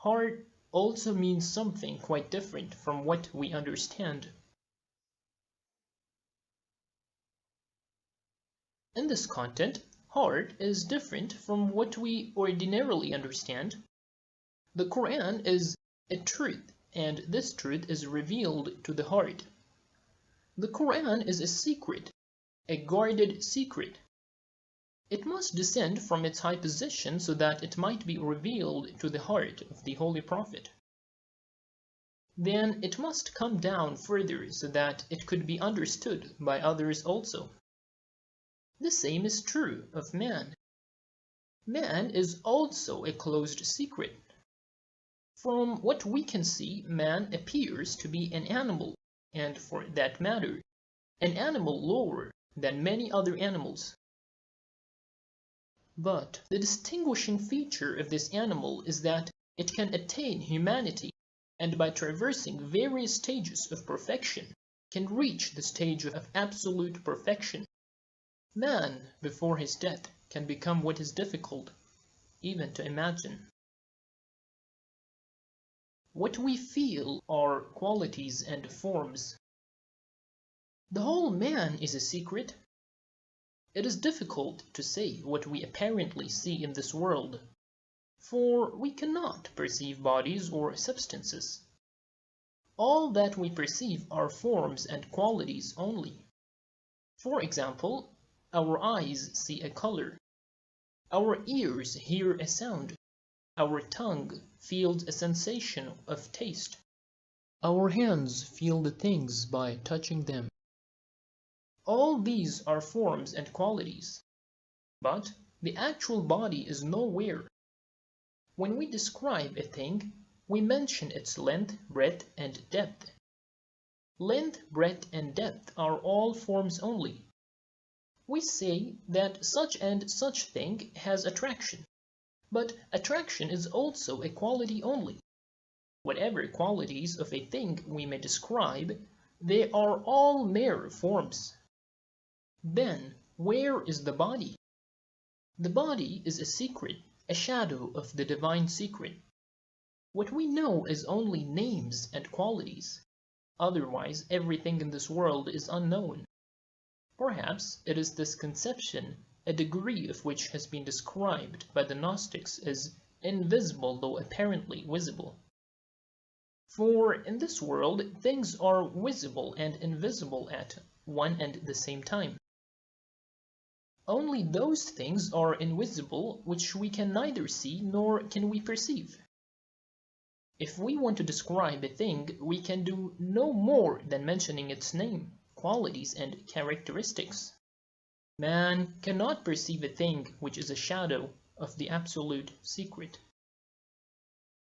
heart also means something quite different from what we understand. In this content, heart is different from what we ordinarily understand. The Quran is a truth, and this truth is revealed to the heart. The Quran is a secret, a guarded secret. It must descend from its high position so that it might be revealed to the heart of the Holy Prophet. Then it must come down further so that it could be understood by others also. The same is true of man. Man is also a closed secret. From what we can see, man appears to be an animal, and for that matter, an animal lower than many other animals. But the distinguishing feature of this animal is that it can attain humanity, and by traversing various stages of perfection, can reach the stage of absolute perfection. Man, before his death, can become what is difficult even to imagine. What we feel are qualities and forms. The whole man is a secret. It is difficult to say what we apparently see in this world, for we cannot perceive bodies or substances. All that we perceive are forms and qualities only. For example, our eyes see a color, our ears hear a sound, our tongue feels a sensation of taste, our hands feel the things by touching them. All these are forms and qualities, but the actual body is nowhere. When we describe a thing, we mention its length, breadth, and depth. Length, breadth, and depth are all forms only. We say that such and such thing has attraction, but attraction is also a quality only. Whatever qualities of a thing we may describe, they are all mere forms. Then, where is the body? The body is a secret, a shadow of the divine secret. What we know is only names and qualities. Otherwise, everything in this world is unknown. Perhaps it is this conception, a degree of which has been described by the Gnostics as invisible though apparently visible. For in this world, things are visible and invisible at one and the same time. Only those things are invisible which we can neither see nor can we perceive. If we want to describe a thing, we can do no more than mentioning its name, qualities, and characteristics. Man cannot perceive a thing which is a shadow of the absolute secret.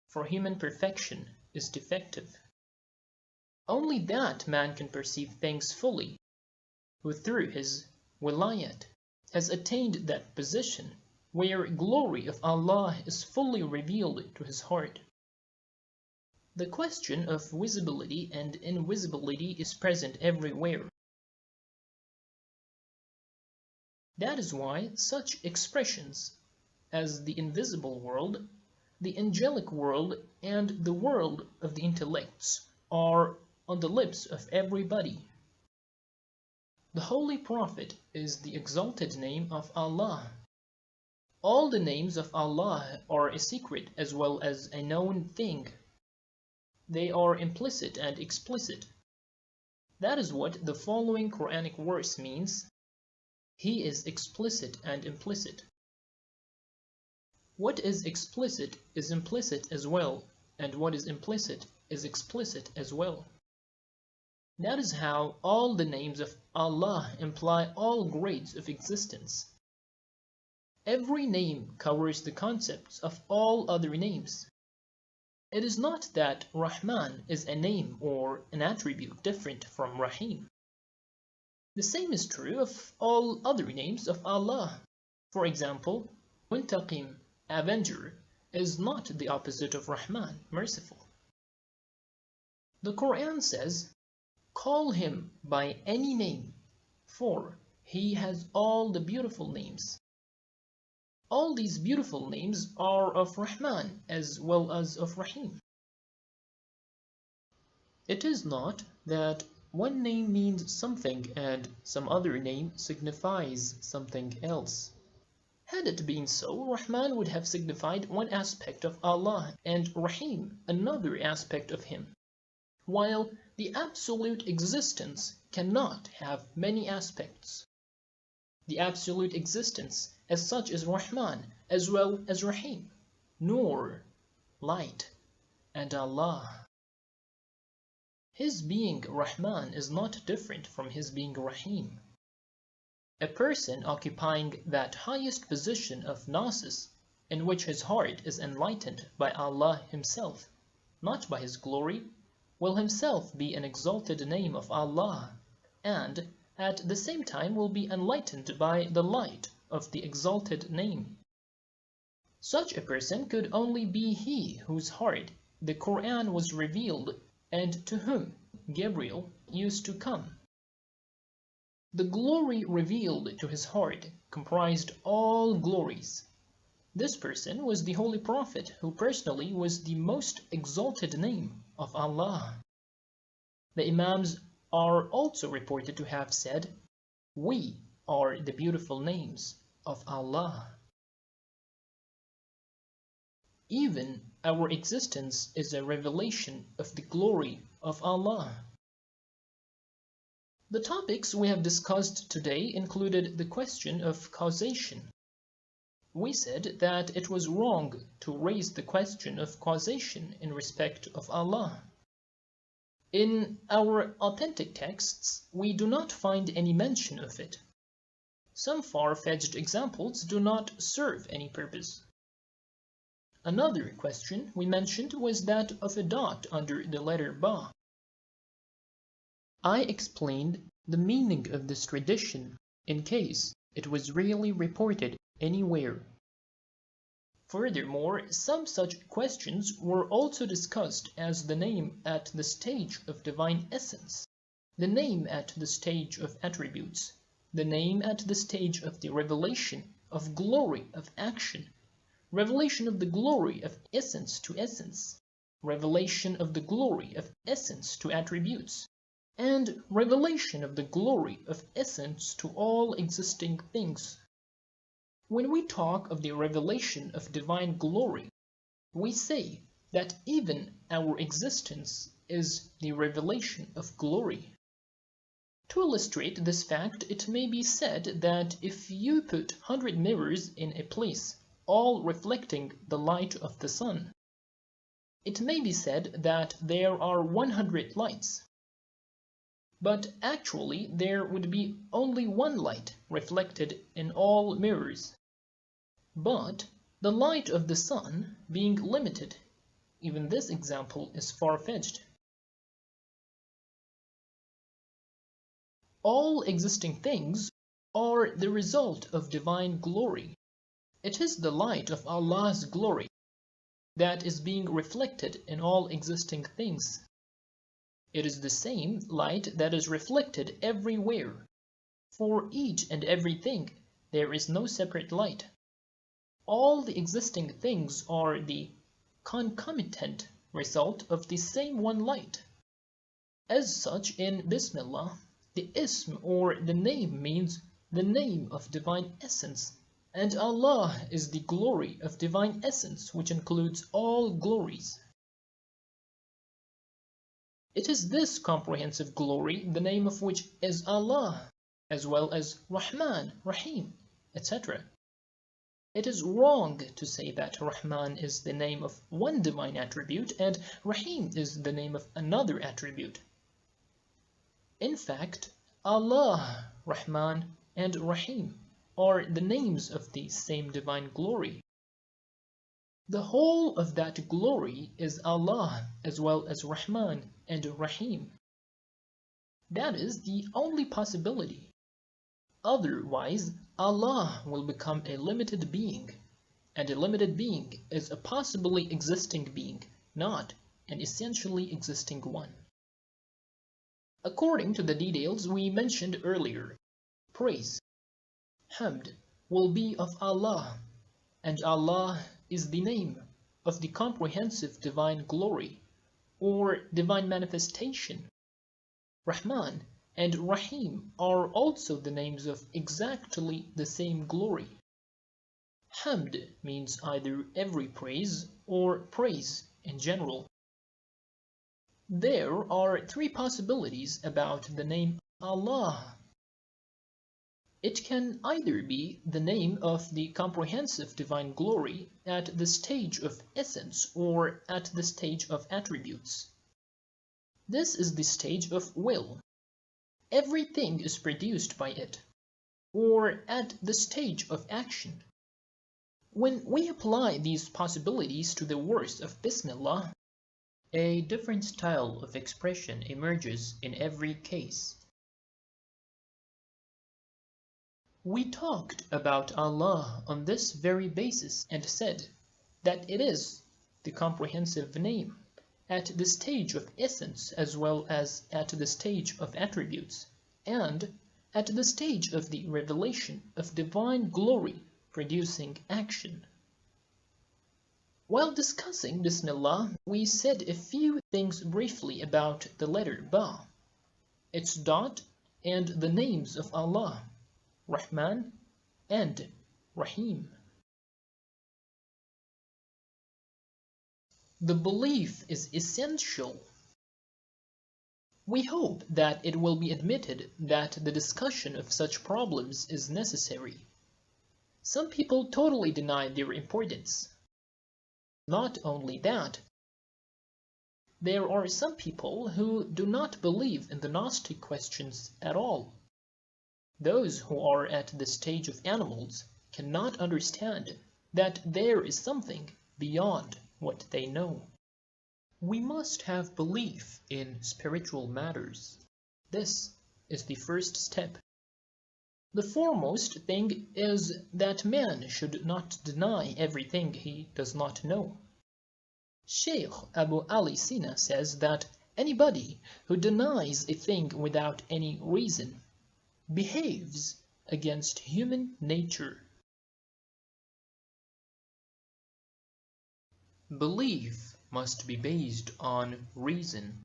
For human perfection is defective. Only that man can perceive things fully, who through his wilayat has attained that position where glory of Allah is fully revealed to his heart. The question of visibility and invisibility is present everywhere. That is why such expressions as the invisible world, the angelic world, and the world of the intellects are on the lips of everybody. The Holy Prophet is the exalted name of Allah. All the names of Allah are a secret as well as a known thing. They are implicit and explicit. That is what the following Quranic verse means. He is explicit and implicit. What is explicit is implicit as well, and what is implicit is explicit as well. That is how all the names of Allah imply all grades of existence. Every name covers the concepts of all other names. It is not that Rahman is a name or an attribute different from Rahim. The same is true of all other names of Allah. For example, Muntaqim, Avenger, is not the opposite of Rahman, merciful. The Quran says, "Call him by any name, for he has all the beautiful names." All these beautiful names are of Rahman as well as of Rahim. It is not that one name means something and some other name signifies something else. Had it been so, Rahman would have signified one aspect of Allah and Rahim another aspect of Him, while the absolute existence cannot have many aspects. The absolute existence as such is Rahman as well as Rahim, Nur, light, and Allah. His being Rahman is not different from his being Rahim. A person occupying that highest position of Gnosis, in which his heart is enlightened by Allah Himself, not by His glory, will himself be an exalted name of Allah, and at the same time will be enlightened by the light of the exalted name. Such a person could only be he whose heart the Quran was revealed and to whom Gabriel used to come. The glory revealed to his heart comprised all glories. This person was the Holy Prophet who personally was the most exalted name of Allah. The Imams are also reported to have said, "We are the beautiful names of Allah." Even our existence is a revelation of the glory of Allah. The topics we have discussed today included the question of causation. We said that it was wrong to raise the question of causation in respect of Allah. In our authentic texts, we do not find any mention of it. Some far-fetched examples do not serve any purpose. Another question we mentioned was that of a dot under the letter Ba. I explained the meaning of this tradition in case it was really reported anywhere. Furthermore, some such questions were also discussed as the name at the stage of divine essence, the name at the stage of attributes, the name at the stage of the revelation of glory of action, revelation of the glory of essence to essence, revelation of the glory of essence to attributes, and revelation of the glory of essence to all existing things. When we talk of the revelation of divine glory, we say that even our existence is the revelation of glory. To illustrate this fact, it may be said that if you put 100 mirrors in a place, all reflecting the light of the sun, it may be said that there are 100 lights. But actually there would be only one light reflected in all mirrors. But the light of the sun being limited, even this example is far-fetched. All existing things are the result of divine glory. It is the light of Allah's glory that is being reflected in all existing things. It is the same light that is reflected everywhere. For each and everything there is no separate light. All the existing things are the concomitant result of the same one light. As such, in Bismillah, the ism or the name means the name of divine essence, and Allah is the glory of divine essence, which includes all glories. It is this comprehensive glory, the name of which is Allah, as well as Rahman, Rahim, etc. It is wrong to say that Rahman is the name of one divine attribute and Rahim is the name of another attribute. In fact, Allah, Rahman, and Rahim are the names of the same divine glory. The whole of that glory is Allah as well as Rahman and Rahim. That is the only possibility. Otherwise, Allah will become a limited being, and a limited being is a possibly existing being, not an essentially existing one. According to the details we mentioned earlier, praise, hamd, will be of Allah, and Allah is the name of the comprehensive divine glory or divine manifestation. Rahman and Rahim are also the names of exactly the same glory. Hamd means either every praise or praise in general. There are three possibilities about the name Allah. It can either be the name of the comprehensive divine glory at the stage of essence or at the stage of attributes. This is the stage of will. Everything is produced by it, or at the stage of action. When we apply these possibilities to the words of Bismillah, a different style of expression emerges in every case. We talked about Allah on this very basis and said that it is the comprehensive name at the stage of essence as well as at the stage of attributes, and at the stage of the revelation of divine glory producing action. While discussing Bismillah, we said a few things briefly about the letter Ba, its dot, and the names of Allah, Rahman and Rahim. The belief is essential. We hope that it will be admitted that the discussion of such problems is necessary. Some people totally deny their importance. Not only that, there are some people who do not believe in the Gnostic questions at all. Those who are at the stage of animals cannot understand that there is something beyond what they know. We must have belief in spiritual matters. This is the first step. The foremost thing is that man should not deny everything he does not know. Sheikh Abu Ali Sina says that anybody who denies a thing without any reason behaves against human nature. Belief must be based on reason.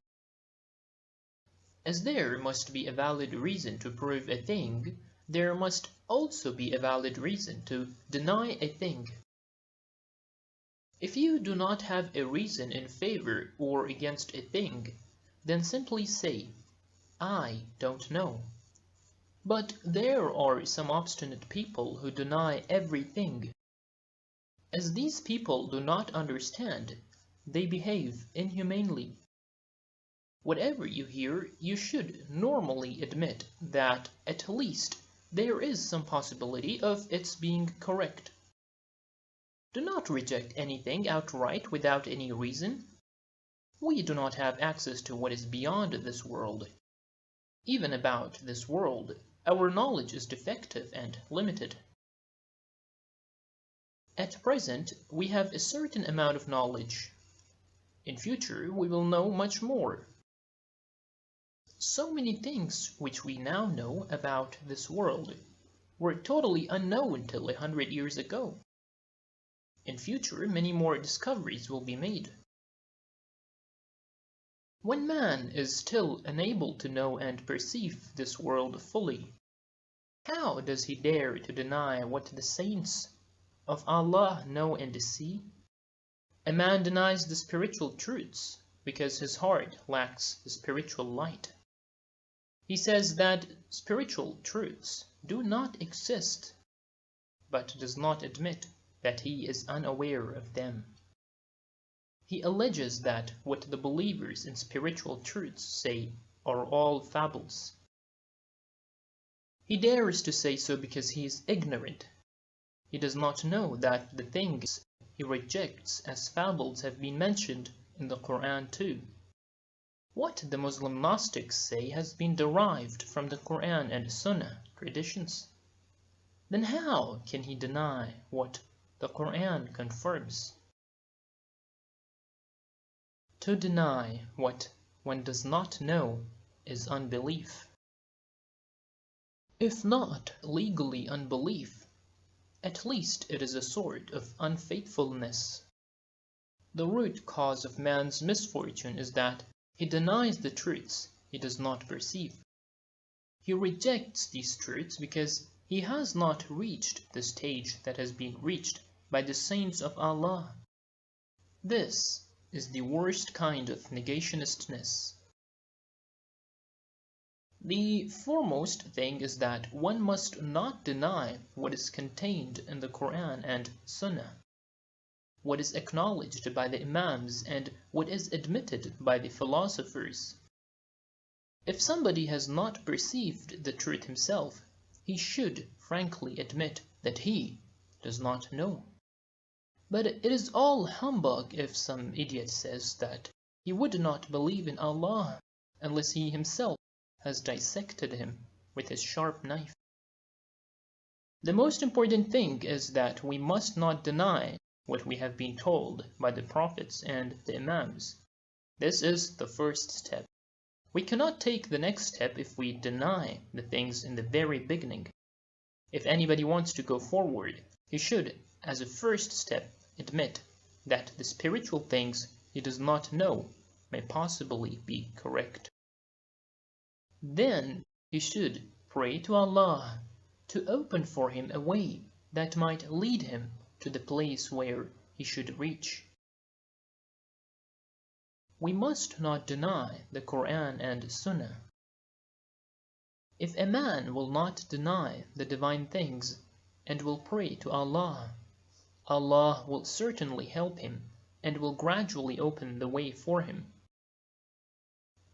As there must be a valid reason to prove a thing, there must also be a valid reason to deny a thing. If you do not have a reason in favor or against a thing, then simply say, I don't know. But there are some obstinate people who deny everything. As these people do not understand, they behave inhumanely. Whatever you hear, you should normally admit that at least there is some possibility of its being correct. Do not reject anything outright without any reason. We do not have access to what is beyond this world. Even about this world, our knowledge is defective and limited. At present, we have a certain amount of knowledge. In future, we will know much more. So many things which we now know about this world were totally unknown till 100 years ago. In future, many more discoveries will be made. When man is still unable to know and perceive this world fully, how does he dare to deny what the saints of Allah know and see? A man denies the spiritual truths because his heart lacks the spiritual light. He says that spiritual truths do not exist, but does not admit that he is unaware of them. He alleges that what the believers in spiritual truths say are all fables. He dares to say so because he is ignorant. He does not know that the things he rejects as fables have been mentioned in the Quran too. What the Muslim Gnostics say has been derived from the Quran and Sunnah traditions. Then how can he deny what the Quran confirms? To deny what one does not know is unbelief. If not legally unbelief, at least it is a sort of unfaithfulness. The root cause of man's misfortune is that he denies the truths he does not perceive. He rejects these truths because he has not reached the stage that has been reached by the saints of Allah. This is the worst kind of negationistness. The foremost thing is that one must not deny what is contained in the Quran and Sunnah, what is acknowledged by the Imams and what is admitted by the philosophers. If somebody has not perceived the truth himself, he should frankly admit that he does not know. But it is all humbug if some idiot says that he would not believe in Allah unless he himself has dissected him with his sharp knife. The most important thing is that we must not deny what we have been told by the prophets and the Imams. This is the first step. We cannot take the next step if we deny the things in the very beginning. If anybody wants to go forward, he should, as a first step, admit that the spiritual things he does not know may possibly be correct. Then he should pray to Allah to open for him a way that might lead him to the place where he should reach. We must not deny the Quran and Sunnah. If a man will not deny the divine things and will pray to Allah, Allah will certainly help him and will gradually open the way for him.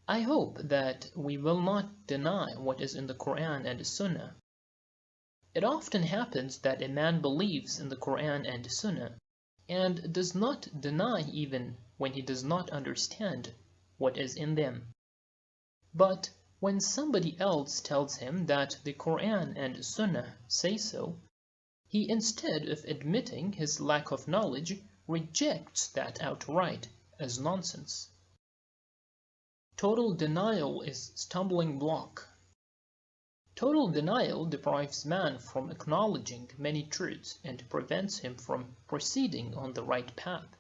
I hope that we will not deny what is in the Quran and Sunnah. It often happens that a man believes in the Quran and Sunnah and does not deny even when he does not understand what is in them. But when somebody else tells him that the Quran and Sunnah say so, he, instead of admitting his lack of knowledge, rejects that outright as nonsense. Total denial is stumbling block. Total denial deprives man from acknowledging many truths and prevents him from proceeding on the right path.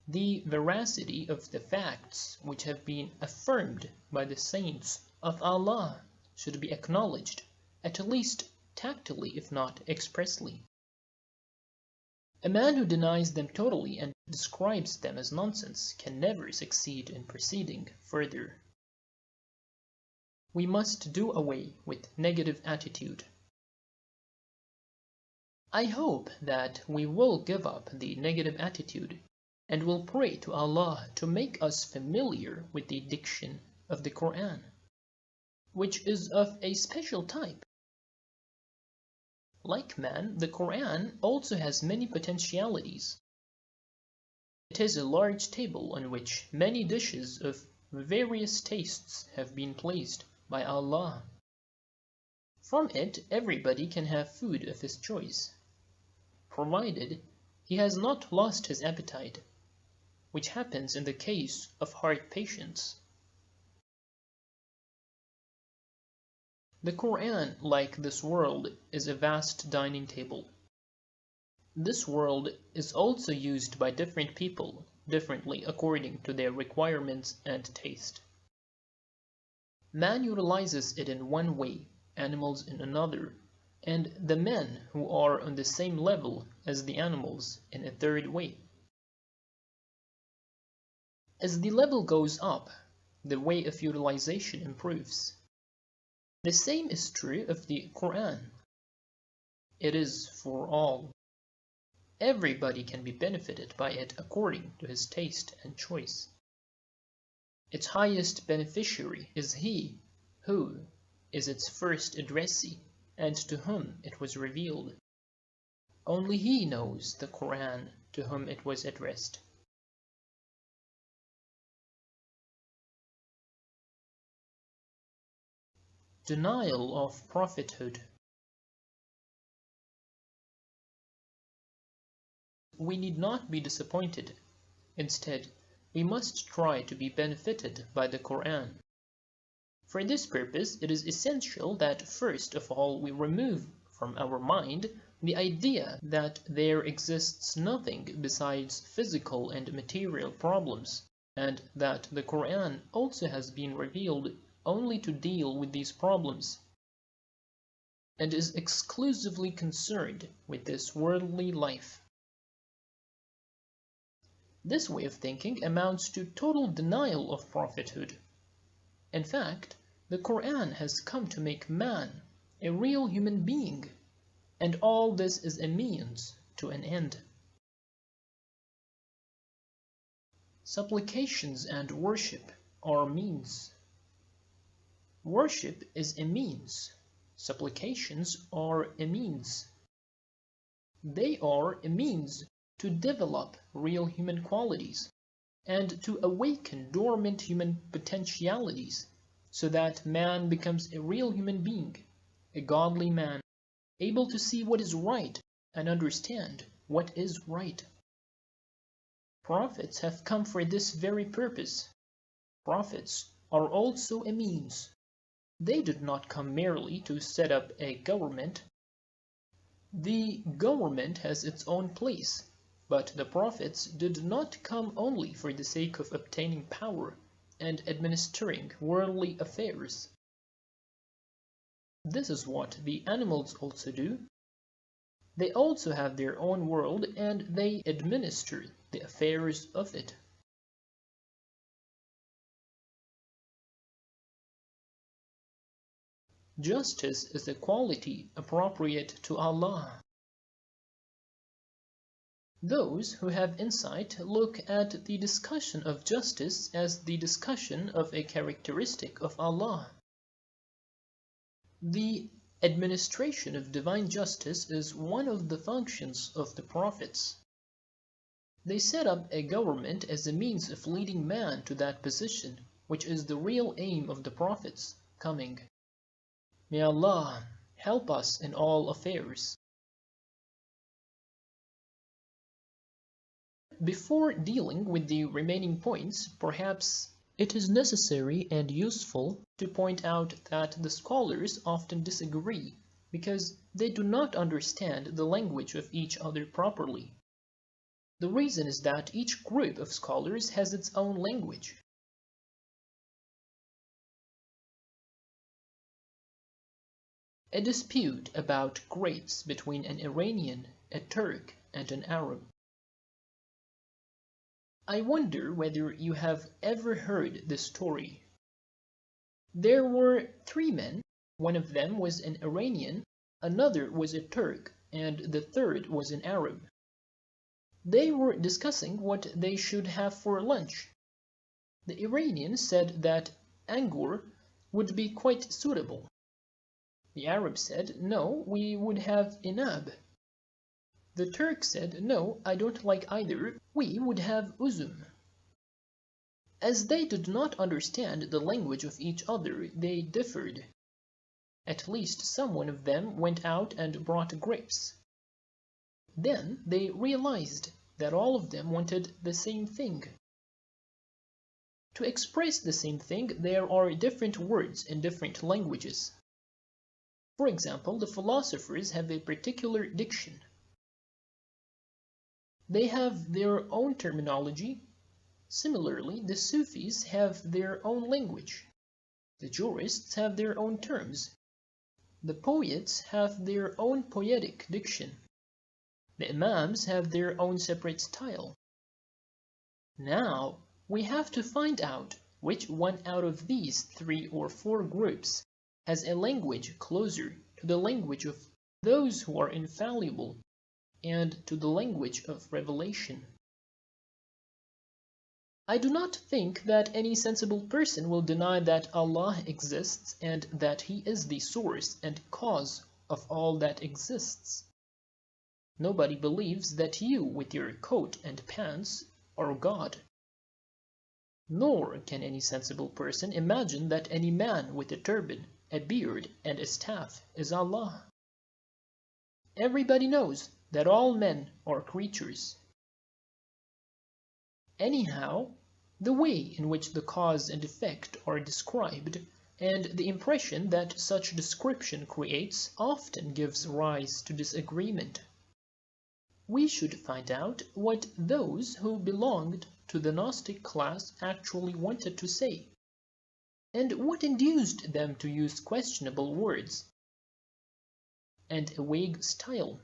The veracity of the facts which have been affirmed by the saints of Allah should be acknowledged, at least tacitly if not expressly. A man who denies them totally and describes them as nonsense can never succeed in proceeding further. We must do away with negative attitude. I hope that we will give up the negative attitude and will pray to Allah to make us familiar with the diction of the Quran, which is of a special type. Like man, the Quran also has many potentialities. It is a large table on which many dishes of various tastes have been placed by Allah. From it, everybody can have food of his choice, provided he has not lost his appetite, which happens in the case of heart patients. The Quran, like this world, is a vast dining table. This world is also used by different people differently according to their requirements and taste. Man utilizes it in one way, animals in another, and the men who are on the same level as the animals in a third way. As the level goes up, the way of utilization improves. The same is true of the Quran. It is for all. Everybody can be benefited by it according to his taste and choice. Its highest beneficiary is he who is its first addressee and to whom it was revealed. Only he knows the Quran to whom it was addressed. Denial of prophethood. We need not be disappointed. Instead, we must try to be benefited by the Quran. For this purpose, it is essential that first of all we remove from our mind the idea that there exists nothing besides physical and material problems, and that the Quran also has been revealed only to deal with these problems, and is exclusively concerned with this worldly life. This way of thinking amounts to total denial of prophethood. In fact, the Quran has come to make man a real human being, and all this is a means to an end. Supplications and worship are means. Worship is a means. Supplications are a means. They are a means to develop real human qualities and to awaken dormant human potentialities so that man becomes a real human being, a godly man, able to see what is right and understand what is right. Prophets have come for this very purpose. Prophets are also a means. They did not come merely to set up a government. The government has its own place, but the prophets did not come only for the sake of obtaining power and administering worldly affairs. This is what the animals also do. They also have their own world and they administer the affairs of it. Justice is a quality appropriate to Allah. Those who have insight look at the discussion of justice as the discussion of a characteristic of Allah. The administration of divine justice is one of the functions of the prophets. They set up a government as a means of leading man to that position, which is the real aim of the prophets' coming. May Allah help us in all affairs. Before dealing with the remaining points, perhaps it is necessary and useful to point out that the scholars often disagree because they do not understand the language of each other properly. The reason is that each group of scholars has its own language. A dispute about grapes between an Iranian, a Turk, and an Arab. I wonder whether you have ever heard this story. There were 3 men. One of them was an Iranian, another was a Turk, and the third was an Arab. They were discussing what they should have for lunch. The Iranian said that angur would be quite suitable. The Arab said, no, we would have inab. The Turk said, no, I don't like either, we would have uzum. As they did not understand the language of each other, they differed. At least someone of them went out and brought grapes. Then they realized that all of them wanted the same thing. To express the same thing, there are different words in different languages. For example, the philosophers have a particular diction. They have their own terminology. Similarly, the Sufis have their own language. The jurists have their own terms. The poets have their own poetic diction. The imams have their own separate style. Now, we have to find out which one out of these 3 or 4 groups has a language closer to the language of those who are infallible and to the language of revelation. I do not think that any sensible person will deny that Allah exists and that He is the source and cause of all that exists. Nobody believes that you with your coat and pants are God. Nor can any sensible person imagine that any man with a turban, a beard, and a staff is Allah. Everybody knows that all men are creatures. Anyhow, the way in which the cause and effect are described and the impression that such description creates often gives rise to disagreement. We should find out what those who belonged to the Gnostic class actually wanted to say, and what induced them to use questionable words and a vague style